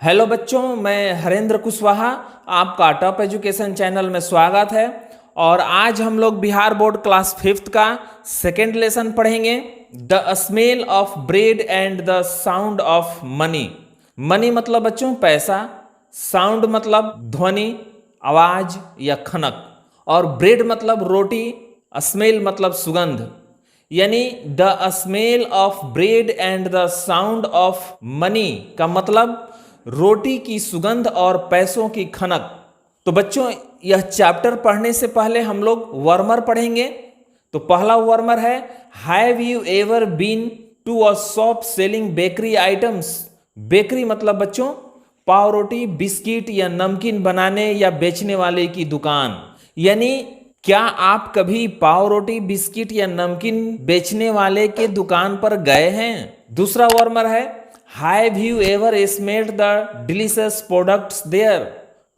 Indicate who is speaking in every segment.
Speaker 1: Hello बच्चों, मैं हरेंद्र कुशवाहा, आपका टॉप एजुकेशन चैनल में स्वागत है। और आज हम लोग बिहार बोर्ड क्लास 5th का सेकेंड लेसन पढ़ेंगे, the smell of bread and the sound of money. Money मतलब बच्चों पैसा, साउंड मतलब ध्वनि, आवाज या खनक, और ब्रेड मतलब रोटी, स्मेल मतलब सुगंध। यानी the smell of bread and the sound of money का मतलब रोटी की सुगंध और पैसों की खनक। तो बच्चों, यह चैप्टर पढ़ने से पहले हम लोग वर्मर पढ़ेंगे। तो पहला वर्मर है, have you ever been to a shop selling bakery items. Bakery मतलब बच्चों पाव रोटी, बिस्किट या नमकीन बनाने या बेचने वाले की दुकान। यानी क्या आप कभी पाव रोटी, बिस्किट या नमकीन बेचने वाले के दुकान पर गए हैं। दूसरा वर्मर है, have you ever smelled the delicious products there.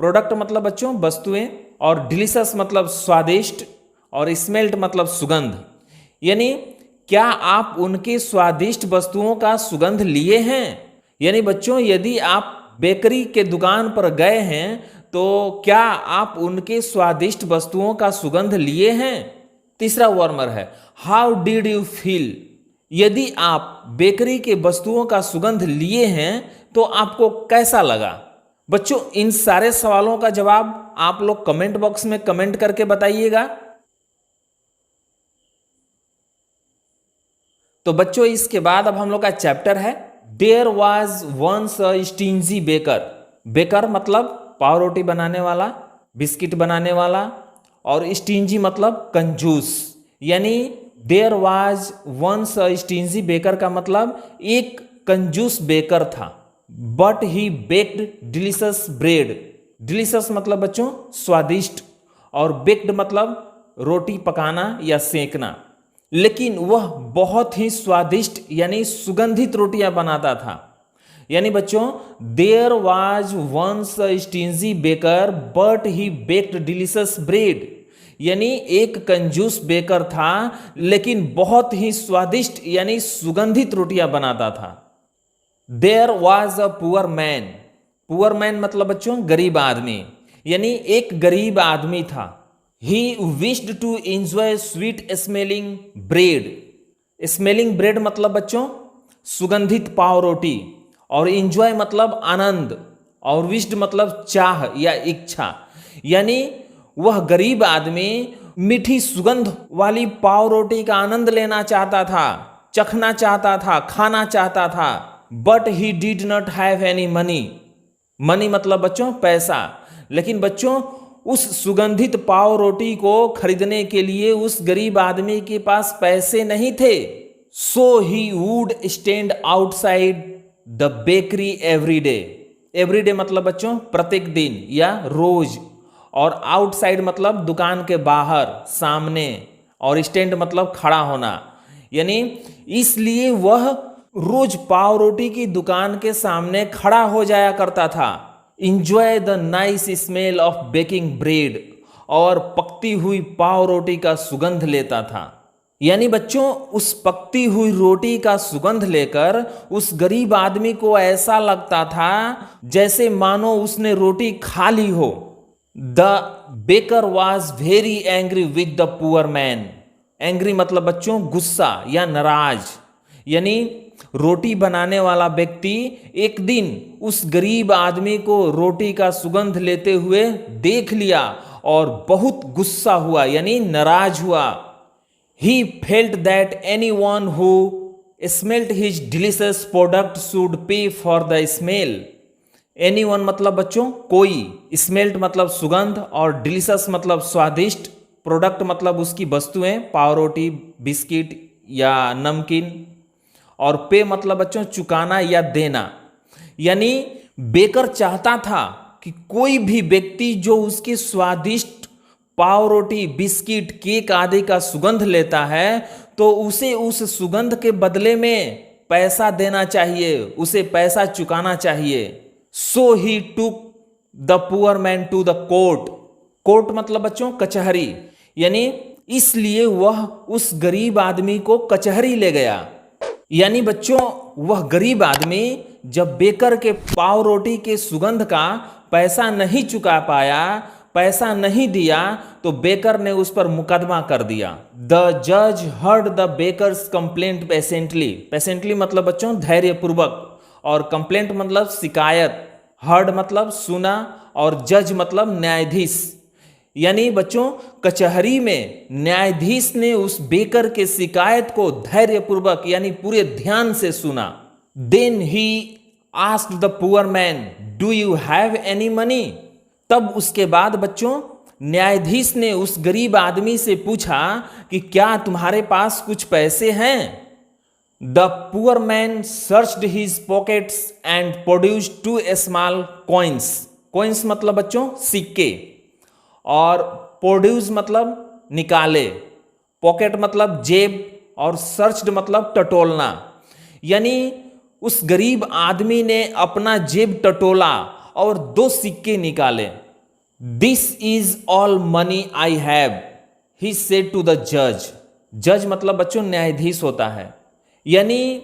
Speaker 1: Product मतलब बच्चों वस्तुएं, और डिलीशियस मतलब स्वादिष्ट, और स्मेल्ड मतलब सुगंध। यानी क्या आप उनके स्वादिष्ट वस्तुओं का सुगंध लिए हैं। यानी बच्चों यदि आप बेकरी के दुकान पर गए हैं तो क्या आप उनके स्वादिष्ट वस्तुओं का सुगंध लिए हैं। तीसरा वर्मर है, हाउ डिड यू फील। यदि आप बेकरी के वस्तुओं का सुगंध लिए हैं तो आपको कैसा लगा। बच्चों इन सारे सवालों का जवाब आप लोग कमेंट बॉक्स में कमेंट करके बताइएगा। तो बच्चों इसके बाद अब हम लोग का चैप्टर है, there was once a stingy baker. Baker मतलब पाव रोटी बनाने वाला, बिस्किट बनाने वाला, और स्टिंजी मतलब कंजूस। यानी there was once a stingy baker का मतलब एक कंजूस बेकर था। But he baked delicious bread. Delicious मतलब बच्चों स्वादिष्ट, और बेक्ड मतलब रोटी पकाना या सेकना। लेकिन वह बहुत ही स्वादिष्ट यानी सुगंधित रोटियां बनाता था। यानी बच्चों there was once a stingy baker but he baked delicious bread. यानी एक कंजूस बेकर था लेकिन बहुत ही स्वादिष्ट यानी सुगंधित रोटियां बनाता था। There was a poor man. Poor man मतलब बच्चों गरीब आदमी, यानी एक गरीब आदमी था। He wished to enjoy sweet smelling bread. Smelling bread मतलब बच्चों सुगंधित पाव रोटी, और इंजॉय मतलब आनंद, और विश्ड मतलब चाह या इच्छा। यानी वह गरीब आदमी मीठी सुगंध वाली पाव रोटी का आनंद लेना चाहता था, चखना चाहता था, खाना चाहता था। But he did not have any money. Money मतलब बच्चों पैसा। लेकिन बच्चों उस सुगंधित पाव रोटी को खरीदने के लिए उस गरीब आदमी के पास पैसे नहीं थे। So he would stand outside the bakery every day. Every day मतलब बच्चों प्रत्येक दिन या रोज, और आउटसाइड मतलब दुकान के बाहर, सामने, और स्टैंड मतलब खड़ा होना। यानी इसलिए वह रोज पाव रोटी की दुकान के सामने खड़ा हो जाया करता था। Enjoy the nice smell of baking bread, और पकती हुई पाव रोटी का सुगंध लेता था। यानी बच्चों उस पकती हुई रोटी का सुगंध लेकर उस गरीब आदमी को ऐसा लगता था जैसे मानो उसने रोटी खा ली हो। The baker was very angry with the poor man. Angry मतलब बच्चों गुस्सा या नाराज। यानी रोटी बनाने वाला व्यक्ति एक दिन उस गरीब आदमी को रोटी का सुगंध लेते हुए देख लिया और बहुत गुस्सा हुआ यानी नाराज हुआ। He felt that anyone who smelt his delicious product should pay for the smell. Anyone मतलब बच्चों कोई, smelt मतलब सुगंध, और डिलीशियस मतलब स्वादिष्ट, प्रोडक्ट मतलब उसकी वस्तुएं पाव रोटी, बिस्किट या नमकीन, और पे मतलब बच्चों चुकाना या देना। यानी बेकर चाहता था कि कोई भी व्यक्ति जो उसकी स्वादिष्ट पाव रोटी, बिस्किट, केक आदि का सुगंध लेता है तो उसे उस सुगंध के बदले में पैसा देना चाहिए, उसे पैसा चुकाना चाहिए। So he took the poor man to the court. Court मतलब बच्चों कचहरी। यानी इसलिए वह उस गरीब आदमी को कचहरी ले गया। यानी बच्चों वह गरीब आदमी जब बेकर के पाव रोटी के सुगंध का पैसा नहीं चुका पाया, पैसा नहीं दिया, तो बेकर ने उस पर मुकदमा कर दिया। द जज heard the baker's complaint patiently. Patiently मतलब बच्चों धैर्यपूर्वक, और कंप्लेंट मतलब शिकायत, हर्ड मतलब सुना, और जज मतलब न्यायाधीश। यानी बच्चों कचहरी में न्यायाधीश ने उस बेकर के शिकायत को धैर्यपूर्वक यानी पूरे ध्यान से सुना। Then he asked the poor man, do you have any money? तब उसके बाद बच्चों न्यायाधीश ने उस गरीब आदमी से पूछा कि क्या तुम्हारे पास कुछ पैसे हैं? The poor man searched his pockets and produced 2 small coins. Coins मतलब बच्चों सिक्के, और प्रोड्यूस मतलब निकाले, पॉकेट मतलब जेब, और सर्च्ड मतलब टटोलना। यानी उस गरीब आदमी ने अपना जेब टटोला और 2 सिक्के निकाले। This is all money I have, he said to the जज। जज मतलब बच्चों न्यायाधीश होता है। यानी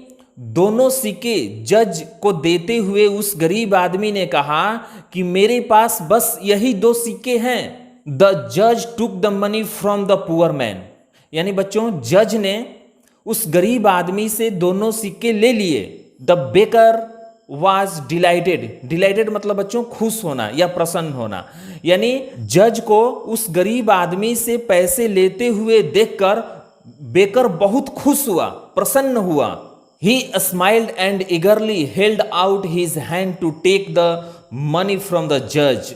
Speaker 1: दोनों सिक्के जज को देते हुए उस गरीब आदमी ने कहा कि मेरे पास बस यही 2 सिक्के हैं। द जज took the money from the poor man. यानी बच्चों जज ने उस गरीब आदमी से दोनों सिक्के ले लिए। The baker was dilated. Dilated मतलब बच्चों खुश होना या प्रसन्न होना। यानी जज को उस गरीब आदमी से पैसे लेते हुए देखकर बेकर बहुत खुश हुआ, प्रसन्न हुआ। He smiled and eagerly held out his hand to take the money from the जज।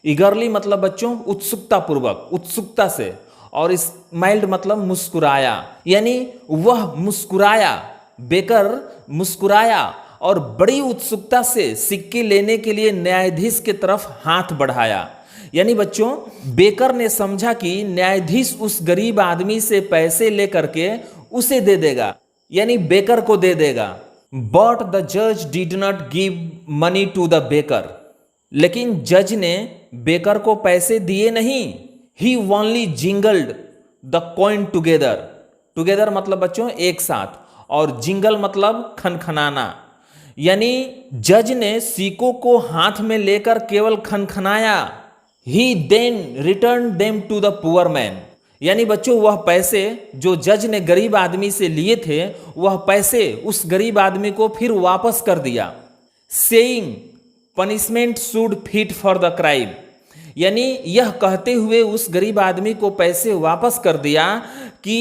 Speaker 1: ईगरली मतलब बच्चों उत्सुकता पूर्वक, उत्सुकता से, और स्माइल्ड मतलब मुस्कुराया। यानी वह मुस्कुराया, बेकर मुस्कुराया और बड़ी उत्सुकता से सिक्के लेने के लिए न्यायाधीश की तरफ हाथ बढ़ाया। यानी बच्चों बेकर ने समझा कि न्यायाधीश उस गरीब आदमी से पैसे लेकर के उसे दे देगा, यानी बेकर को दे देगा। बट द जज did not give money to the baker. लेकिन जज ने बेकर को पैसे दिए नहीं। He only jingled the coin together. Together मतलब बच्चों एक साथ, और जिंगल मतलब खनखनाना। यानी जज ने सिक्कों को हाथ में लेकर केवल खनखनाया। He then return them to the poor man. यानी बच्चों वह पैसे जो जज ने गरीब आदमी से लिए थे, वह पैसे उस गरीब आदमी को फिर वापस कर दिया। Saying punishment should fit for the crime. यानी यह कहते हुए उस गरीब आदमी को पैसे वापस कर दिया कि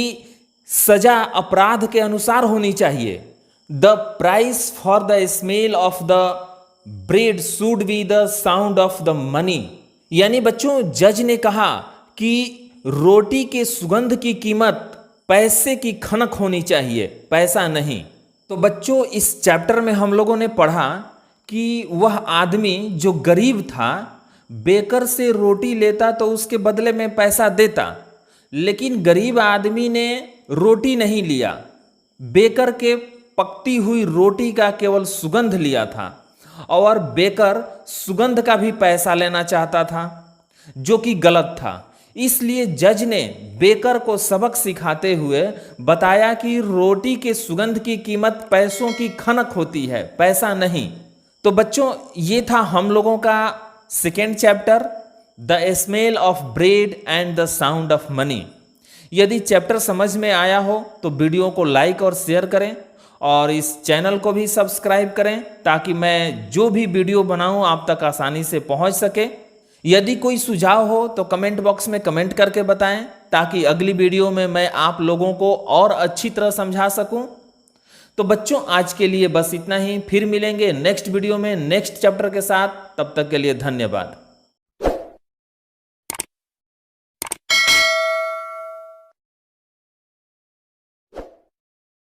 Speaker 1: सजा अपराध के अनुसार होनी चाहिए। The price for the smell of the bread should be the sound of the money. यानी बच्चों जज ने कहा कि रोटी के सुगंध की कीमत पैसे की खनक होनी चाहिए, पैसा नहीं। तो बच्चों इस चैप्टर में हम लोगों ने पढ़ा कि वह आदमी जो गरीब था बेकर से रोटी लेता तो उसके बदले में पैसा देता, लेकिन गरीब आदमी ने रोटी नहीं लिया, बेकर के पकती हुई रोटी का केवल सुगंध लिया था। और बेकर सुगंध का भी पैसा लेना चाहता था, जो कि गलत था। इसलिए जज ने बेकर को सबक सिखाते हुए बताया कि रोटी के सुगंध की कीमत पैसों की खनक होती है, पैसा नहीं। तो बच्चों ये था हम लोगों का second chapter, the smell of bread and the sound of money. यदि चैप्टर समझ में आया हो तो वीडियो को लाइक और शेयर करें, और इस चैनल को भी सब्सक्राइब करें ताकि मैं जो भी वीडियो बनाऊं आप तक आसानी से पहुंच सके। यदि कोई सुझाव हो तो कमेंट बॉक्स में कमेंट करके बताएं, ताकि अगली वीडियो में मैं आप लोगों को और अच्छी तरह समझा सकूं। तो बच्चों आज के लिए बस इतना ही, फिर मिलेंगे नेक्स्ट वीडियो में नेक्स्ट चैप्टर के साथ। तब तक के लिए धन्यवाद।